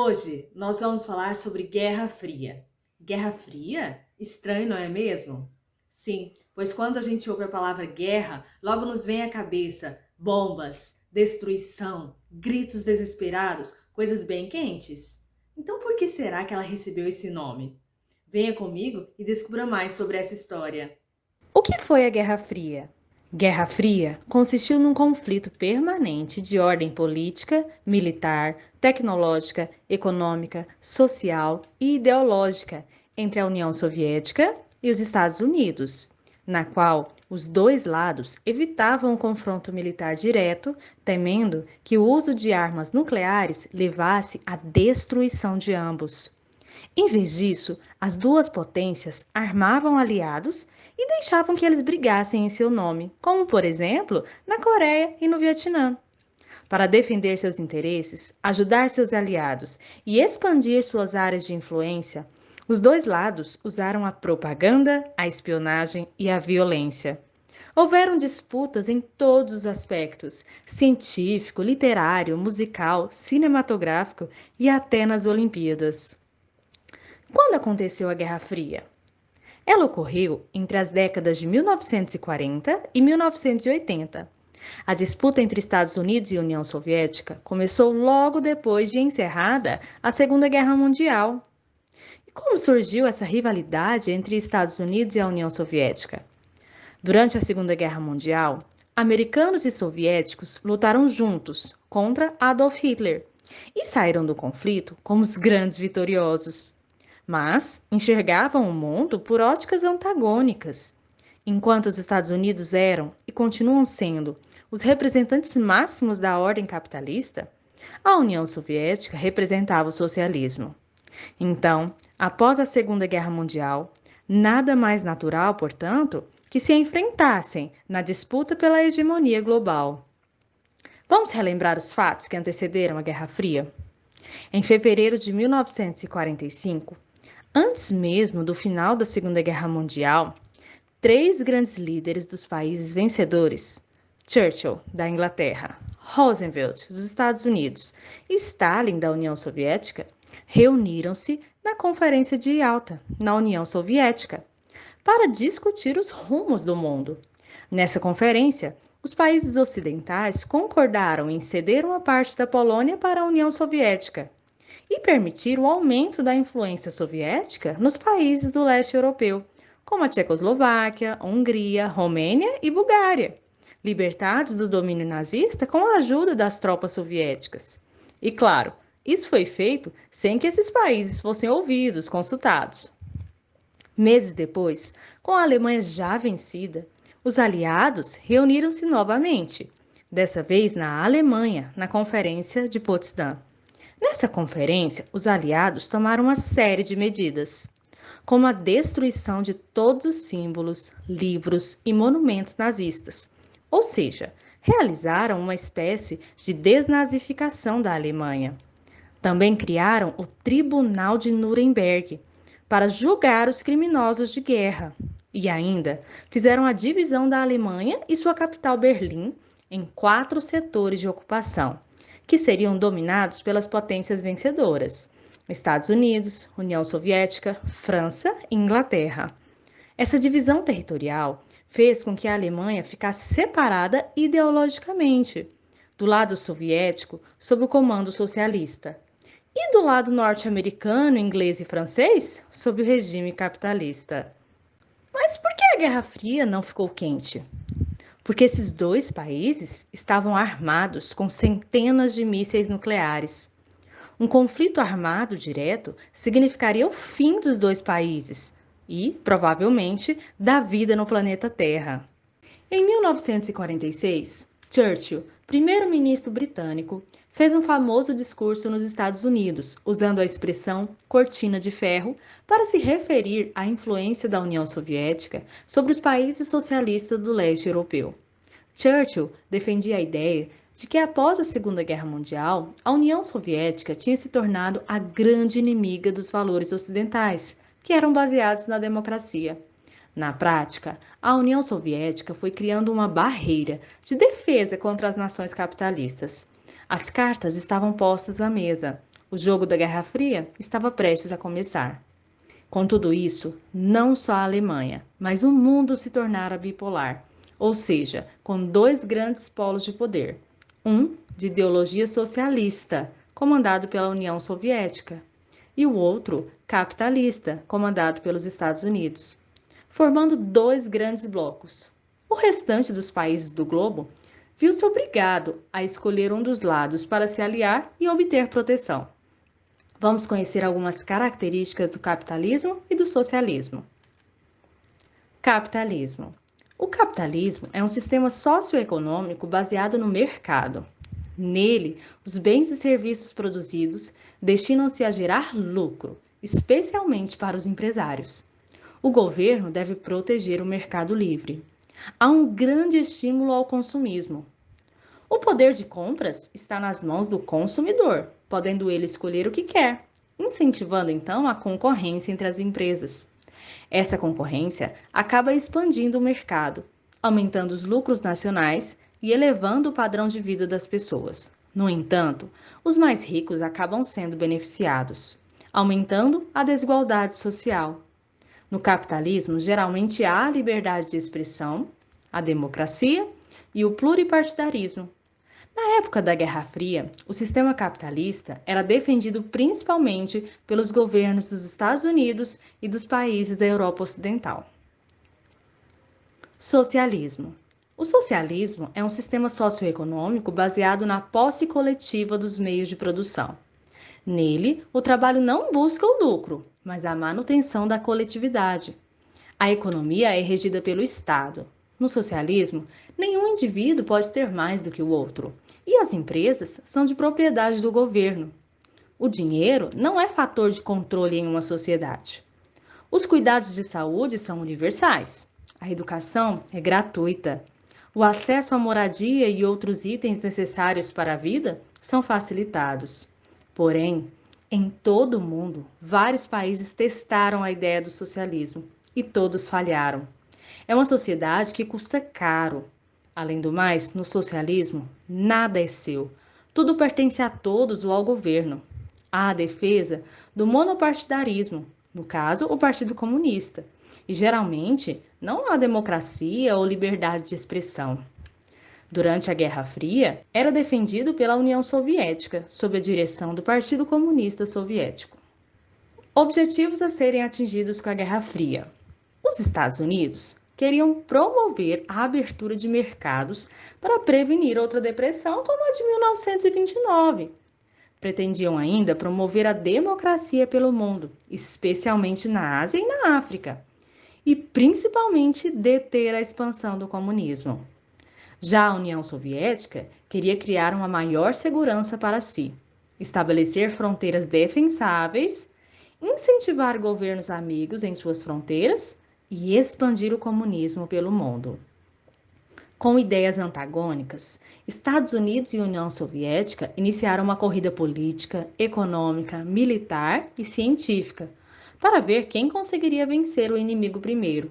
Hoje nós vamos falar sobre Guerra Fria. Guerra Fria? Estranho, não é mesmo? Sim, pois quando a gente ouve a palavra guerra, logo nos vem à cabeça bombas, destruição, gritos desesperados, coisas bem quentes. Então por que será que ela recebeu esse nome? Venha comigo e descubra mais sobre essa história. O que foi a Guerra Fria? Guerra Fria consistiu num conflito permanente de ordem política, militar, tecnológica, econômica, social e ideológica entre a União Soviética e os Estados Unidos, na qual os dois lados evitavam o confronto militar direto, temendo que o uso de armas nucleares levasse à destruição de ambos. Em vez disso, as duas potências armavam aliados e deixavam que eles brigassem em seu nome, como, por exemplo, na Coreia e no Vietnã. Para defender seus interesses, ajudar seus aliados e expandir suas áreas de influência, os dois lados usaram a propaganda, a espionagem e a violência. Houveram disputas em todos os aspectos: científico, literário, musical, cinematográfico e até nas Olimpíadas. Quando aconteceu a Guerra Fria? Ela ocorreu entre as décadas de 1940 e 1980. A disputa entre Estados Unidos e União Soviética começou logo depois de encerrada a Segunda Guerra Mundial. E como surgiu essa rivalidade entre Estados Unidos e a União Soviética? Durante a Segunda Guerra Mundial, americanos e soviéticos lutaram juntos contra Adolf Hitler e saíram do conflito como os grandes vitoriosos. Mas enxergavam o mundo por óticas antagônicas. Enquanto os Estados Unidos eram e continuam sendo os representantes máximos da ordem capitalista, a União Soviética representava o socialismo. Então, após a Segunda Guerra Mundial, nada mais natural, portanto, que se enfrentassem na disputa pela hegemonia global. Vamos relembrar os fatos que antecederam a Guerra Fria? Em fevereiro de 1945, antes mesmo do final da Segunda Guerra Mundial, três grandes líderes dos países vencedores, Churchill, da Inglaterra, Roosevelt, dos Estados Unidos e Stalin, da União Soviética, reuniram-se na Conferência de Yalta, na União Soviética, para discutir os rumos do mundo. Nessa conferência, os países ocidentais concordaram em ceder uma parte da Polônia para a União Soviética e permitir o aumento da influência soviética nos países do leste europeu, como a Tchecoslováquia, Hungria, Romênia e Bulgária, libertados do domínio nazista com a ajuda das tropas soviéticas. E claro, isso foi feito sem que esses países fossem ouvidos, consultados. Meses depois, com a Alemanha já vencida, os aliados reuniram-se novamente, dessa vez na Alemanha, na Conferência de Potsdam. Nessa conferência, os aliados tomaram uma série de medidas, como a destruição de todos os símbolos, livros e monumentos nazistas, ou seja, realizaram uma espécie de desnazificação da Alemanha. Também criaram o Tribunal de Nuremberg para julgar os criminosos de guerra e ainda fizeram a divisão da Alemanha e sua capital Berlim em 4 setores de ocupação, que seriam dominados pelas potências vencedoras: Estados Unidos, União Soviética, França e Inglaterra. Essa divisão territorial fez com que a Alemanha ficasse separada ideologicamente, do lado soviético, sob o comando socialista, e do lado norte-americano, inglês e francês, sob o regime capitalista. Mas por que a Guerra Fria não ficou quente? Porque esses dois países estavam armados com centenas de mísseis nucleares. Um conflito armado direto significaria o fim dos dois países e, provavelmente, da vida no planeta Terra. Em 1946, Churchill, primeiro-ministro britânico, fez um famoso discurso nos Estados Unidos, usando a expressão cortina de ferro para se referir à influência da União Soviética sobre os países socialistas do leste europeu. Churchill defendia a ideia de que após a Segunda Guerra Mundial, a União Soviética tinha se tornado a grande inimiga dos valores ocidentais, que eram baseados na democracia. Na prática, a União Soviética foi criando uma barreira de defesa contra as nações capitalistas. As cartas estavam postas à mesa. O jogo da Guerra Fria estava prestes a começar. Com tudo isso, não só a Alemanha, mas o mundo se tornara bipolar, ou seja, com dois grandes polos de poder. Um de ideologia socialista, comandado pela União Soviética, e o outro capitalista, comandado pelos Estados Unidos, formando dois grandes blocos. O restante dos países do globo viu-se obrigado a escolher um dos lados para se aliar e obter proteção. Vamos conhecer algumas características do capitalismo e do socialismo. Capitalismo. O capitalismo é um sistema socioeconômico baseado no mercado. Nele, os bens e serviços produzidos destinam-se a gerar lucro, especialmente para os empresários. O governo deve proteger o mercado livre. Há um grande estímulo ao consumismo. O poder de compras está nas mãos do consumidor, podendo ele escolher o que quer, incentivando então a concorrência entre as empresas. Essa concorrência acaba expandindo o mercado, aumentando os lucros nacionais e elevando o padrão de vida das pessoas. No entanto, os mais ricos acabam sendo beneficiados, aumentando a desigualdade social. No capitalismo, geralmente há a liberdade de expressão, a democracia e o pluripartidarismo. Na época da Guerra Fria, o sistema capitalista era defendido principalmente pelos governos dos Estados Unidos e dos países da Europa Ocidental. Socialismo. O socialismo é um sistema socioeconômico baseado na posse coletiva dos meios de produção. Nele, o trabalho não busca o lucro, mas a manutenção da coletividade. A economia é regida pelo Estado. No socialismo, nenhum indivíduo pode ter mais do que o outro, e as empresas são de propriedade do governo. O dinheiro não é fator de controle em uma sociedade. Os cuidados de saúde são universais. A educação é gratuita. O acesso à moradia e outros itens necessários para a vida são facilitados. Porém, em todo o mundo, vários países testaram a ideia do socialismo e todos falharam. É uma sociedade que custa caro. Além do mais, no socialismo, nada é seu. Tudo pertence a todos ou ao governo. Há a defesa do monopartidarismo, no caso, o Partido Comunista. E geralmente não há democracia ou liberdade de expressão. Durante a Guerra Fria, era defendido pela União Soviética, sob a direção do Partido Comunista Soviético. Objetivos a serem atingidos com a Guerra Fria. Os Estados Unidos queriam promover a abertura de mercados para prevenir outra depressão como a de 1929. Pretendiam ainda promover a democracia pelo mundo, especialmente na Ásia e na África, e principalmente deter a expansão do comunismo. Já a União Soviética queria criar uma maior segurança para si, estabelecer fronteiras defensáveis, incentivar governos amigos em suas fronteiras e expandir o comunismo pelo mundo. Com ideias antagônicas, Estados Unidos e União Soviética iniciaram uma corrida política, econômica, militar e científica para ver quem conseguiria vencer o inimigo primeiro.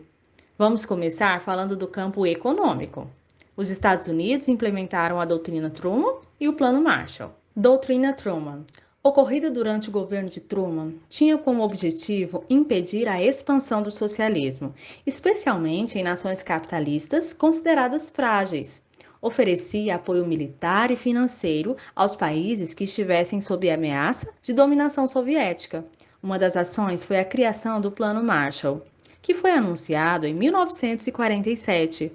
Vamos começar falando do campo econômico. Os Estados Unidos implementaram a doutrina Truman e o Plano Marshall. Doutrina Truman. Ocorrida durante o governo de Truman, tinha como objetivo impedir a expansão do socialismo, especialmente em nações capitalistas consideradas frágeis. Oferecia apoio militar e financeiro aos países que estivessem sob ameaça de dominação soviética. Uma das ações foi a criação do Plano Marshall, que foi anunciado em 1947.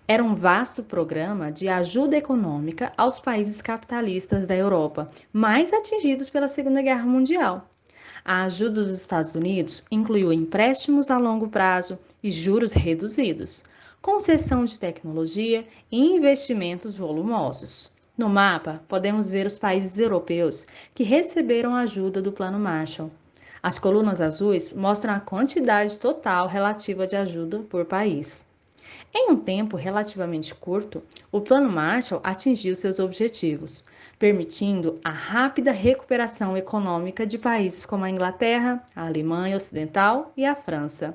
Era um vasto programa de ajuda econômica aos países capitalistas da Europa, mais atingidos pela Segunda Guerra Mundial. A ajuda dos Estados Unidos incluiu empréstimos a longo prazo e juros reduzidos, concessão de tecnologia e investimentos volumosos. No mapa, podemos ver os países europeus que receberam ajuda do Plano Marshall. As colunas azuis mostram a quantidade total relativa de ajuda por país. Em um tempo relativamente curto, o Plano Marshall atingiu seus objetivos, permitindo a rápida recuperação econômica de países como a Inglaterra, a Alemanha Ocidental e a França.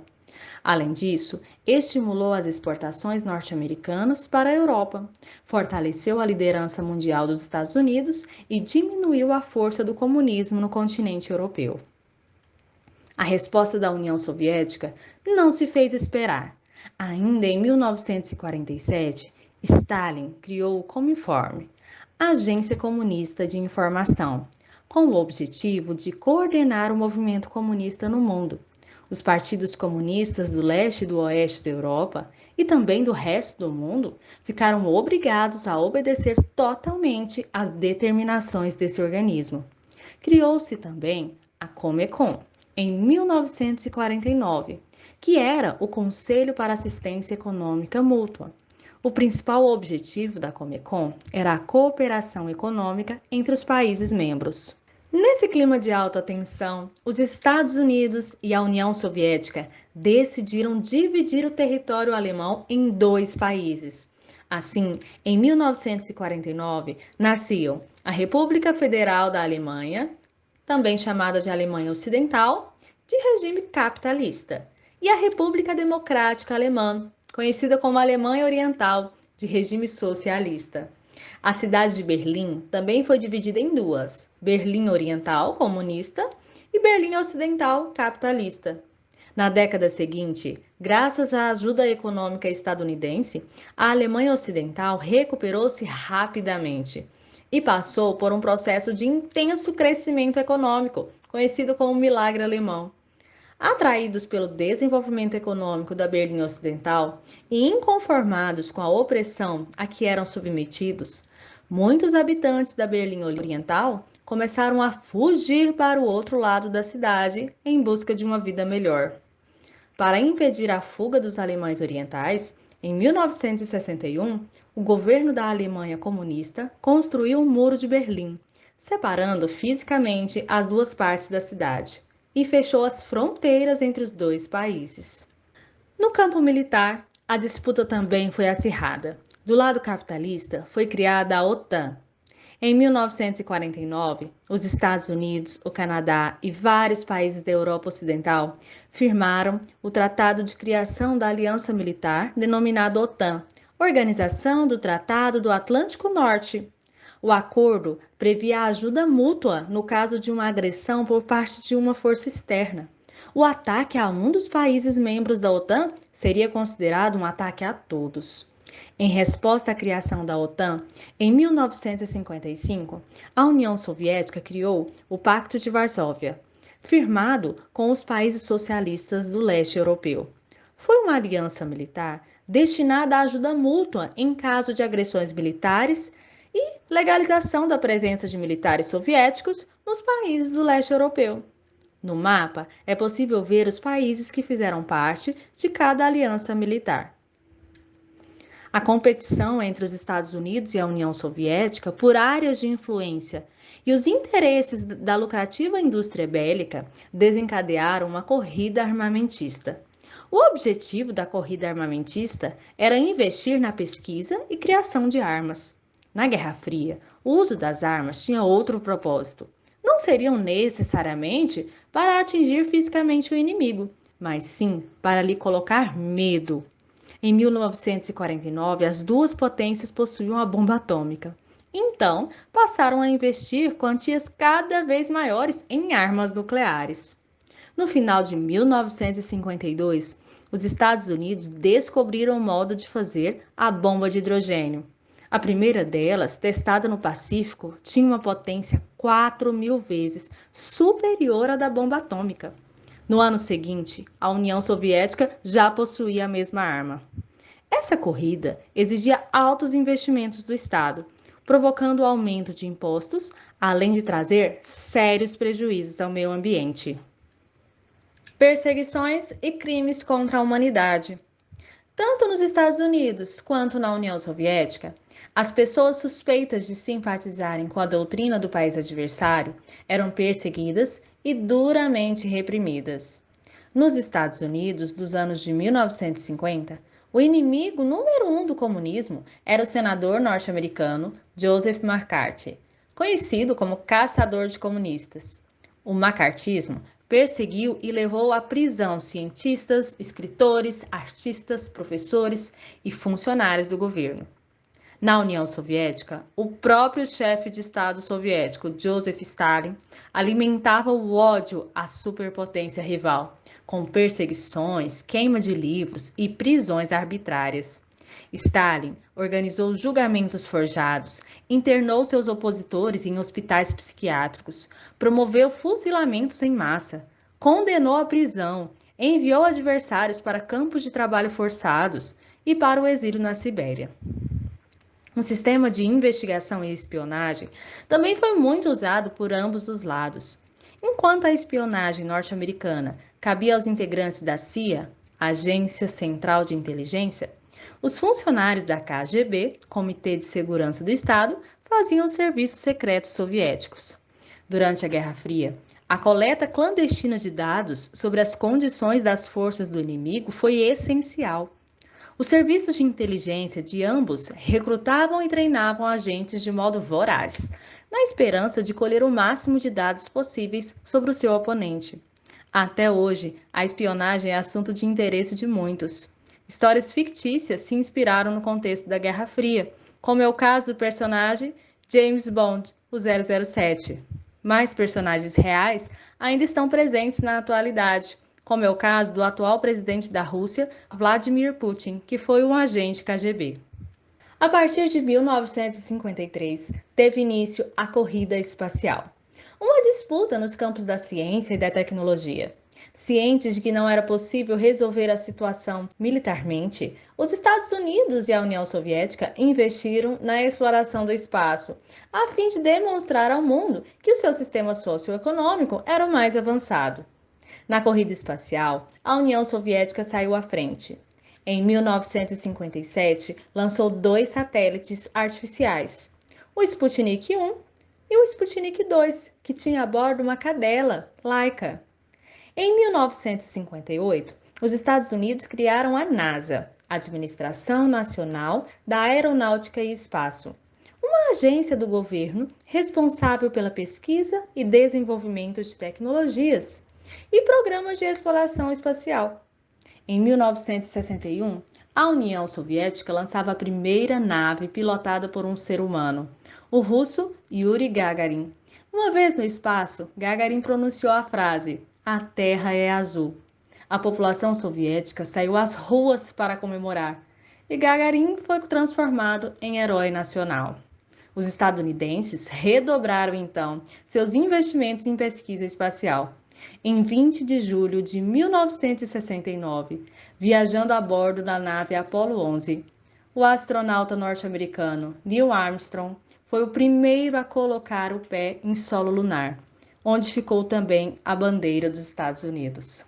Além disso, estimulou as exportações norte-americanas para a Europa, fortaleceu a liderança mundial dos Estados Unidos e diminuiu a força do comunismo no continente europeu. A resposta da União Soviética não se fez esperar. Ainda em 1947, Stalin criou o Cominform, Agência Comunista de Informação, com o objetivo de coordenar o movimento comunista no mundo. Os partidos comunistas do leste e do oeste da Europa e também do resto do mundo ficaram obrigados a obedecer totalmente às determinações desse organismo. Criou-se também a Comecon, em 1949, que era o Conselho para Assistência Econômica Mútua. O principal objetivo da Comecon era a cooperação econômica entre os países membros. Nesse clima de alta tensão, os Estados Unidos e a União Soviética decidiram dividir o território alemão em dois países. Assim, em 1949, nasciam a República Federal da Alemanha, também chamada de Alemanha Ocidental, de regime capitalista, e a República Democrática Alemã, conhecida como Alemanha Oriental, de regime socialista. A cidade de Berlim também foi dividida em duas: Berlim Oriental, comunista, e Berlim Ocidental, capitalista. Na década seguinte, graças à ajuda econômica estadunidense, a Alemanha Ocidental recuperou-se rapidamente e passou por um processo de intenso crescimento econômico, conhecido como Milagre Alemão. Atraídos pelo desenvolvimento econômico da Berlim Ocidental e inconformados com a opressão a que eram submetidos, muitos habitantes da Berlim Oriental começaram a fugir para o outro lado da cidade em busca de uma vida melhor. Para impedir a fuga dos alemães orientais, em 1961, o governo da Alemanha comunista construiu o Muro de Berlim, separando fisicamente as duas partes da cidade, e fechou as fronteiras entre os dois países. No campo militar, a disputa também foi acirrada. Do lado capitalista, foi criada a OTAN. Em 1949, os Estados Unidos, o Canadá e vários países da Europa Ocidental firmaram o Tratado de Criação da Aliança Militar, denominado OTAN, Organização do Tratado do Atlântico Norte. O acordo previa a ajuda mútua no caso de uma agressão por parte de uma força externa. O ataque a um dos países membros da OTAN seria considerado um ataque a todos. Em resposta à criação da OTAN, em 1955, a União Soviética criou o Pacto de Varsóvia, firmado com os países socialistas do leste europeu. Foi uma aliança militar destinada à ajuda mútua em caso de agressões militares e legalização da presença de militares soviéticos nos países do leste europeu. No mapa, é possível ver os países que fizeram parte de cada aliança militar. A competição entre os Estados Unidos e a União Soviética por áreas de influência e os interesses da lucrativa indústria bélica desencadearam uma corrida armamentista. O objetivo da corrida armamentista era investir na pesquisa e criação de armas. Na Guerra Fria, o uso das armas tinha outro propósito. Não seriam necessariamente para atingir fisicamente o inimigo, mas sim para lhe colocar medo. Em 1949, as duas potências possuíam a bomba atômica. Então, passaram a investir quantias cada vez maiores em armas nucleares. No final de 1952, os Estados Unidos descobriram o modo de fazer a bomba de hidrogênio. A primeira delas, testada no Pacífico, tinha uma potência 4.000 vezes superior à da bomba atômica. No ano seguinte, a União Soviética já possuía a mesma arma. Essa corrida exigia altos investimentos do Estado, provocando o aumento de impostos, além de trazer sérios prejuízos ao meio ambiente. Perseguições e crimes contra a humanidade. Tanto nos Estados Unidos quanto na União Soviética, as pessoas suspeitas de simpatizarem com a doutrina do país adversário eram perseguidas e duramente reprimidas. Nos Estados Unidos, dos anos de 1950, o inimigo número 1 do comunismo era o senador norte-americano Joseph McCarthy, conhecido como caçador de comunistas. O macartismo perseguiu e levou à prisão cientistas, escritores, artistas, professores e funcionários do governo. Na União Soviética, o próprio chefe de Estado soviético, Joseph Stalin, alimentava o ódio à superpotência rival, com perseguições, queima de livros e prisões arbitrárias. Stalin organizou julgamentos forjados, internou seus opositores em hospitais psiquiátricos, promoveu fuzilamentos em massa, condenou à prisão, enviou adversários para campos de trabalho forçados e para o exílio na Sibéria. Um sistema de investigação e espionagem também foi muito usado por ambos os lados. Enquanto a espionagem norte-americana cabia aos integrantes da CIA, Agência Central de Inteligência, os funcionários da KGB, Comitê de Segurança do Estado, faziam os serviços secretos soviéticos. Durante a Guerra Fria, a coleta clandestina de dados sobre as condições das forças do inimigo foi essencial. Os serviços de inteligência de ambos recrutavam e treinavam agentes de modo voraz, na esperança de colher o máximo de dados possíveis sobre o seu oponente. Até hoje, a espionagem é assunto de interesse de muitos. Histórias fictícias se inspiraram no contexto da Guerra Fria, como é o caso do personagem James Bond, o 007. Mais personagens reais ainda estão presentes na atualidade, como é o caso do atual presidente da Rússia, Vladimir Putin, que foi um agente KGB. A partir de 1953, teve início a corrida espacial, uma disputa nos campos da ciência e da tecnologia. Cientes de que não era possível resolver a situação militarmente, os Estados Unidos e a União Soviética investiram na exploração do espaço, a fim de demonstrar ao mundo que o seu sistema socioeconômico era o mais avançado. Na corrida espacial, a União Soviética saiu à frente. Em 1957, lançou 2 satélites artificiais, o Sputnik 1 e o Sputnik 2, que tinha a bordo uma cadela, Laika. Em 1958, os Estados Unidos criaram a NASA, Administração Nacional da Aeronáutica e Espaço, uma agência do governo responsável pela pesquisa e desenvolvimento de tecnologias e programas de exploração espacial. Em 1961, a União Soviética lançava a primeira nave pilotada por um ser humano, o russo Yuri Gagarin. Uma vez no espaço, Gagarin pronunciou a frase: "A Terra é azul". A população soviética saiu às ruas para comemorar, e Gagarin foi transformado em herói nacional. Os estadunidenses redobraram então seus investimentos em pesquisa espacial. Em 20 de julho de 1969, viajando a bordo da nave Apollo 11, o astronauta norte-americano Neil Armstrong foi o primeiro a colocar o pé em solo lunar, onde ficou também a bandeira dos Estados Unidos.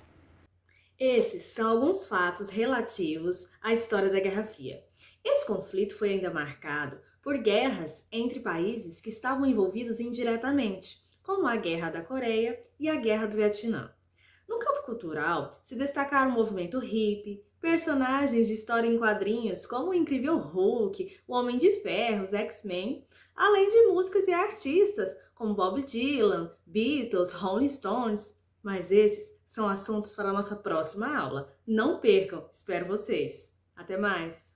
Esses são alguns fatos relativos à história da Guerra Fria. Esse conflito foi ainda marcado por guerras entre países que estavam envolvidos indiretamente, como a Guerra da Coreia e a Guerra do Vietnã. No campo cultural, se destacaram o movimento hippie, personagens de história em quadrinhos como o Incrível Hulk, o Homem de Ferro, os X-Men, além de músicas e artistas como Bob Dylan, Beatles, Rolling Stones. Mas esses são assuntos para a nossa próxima aula. Não percam, espero vocês. Até mais!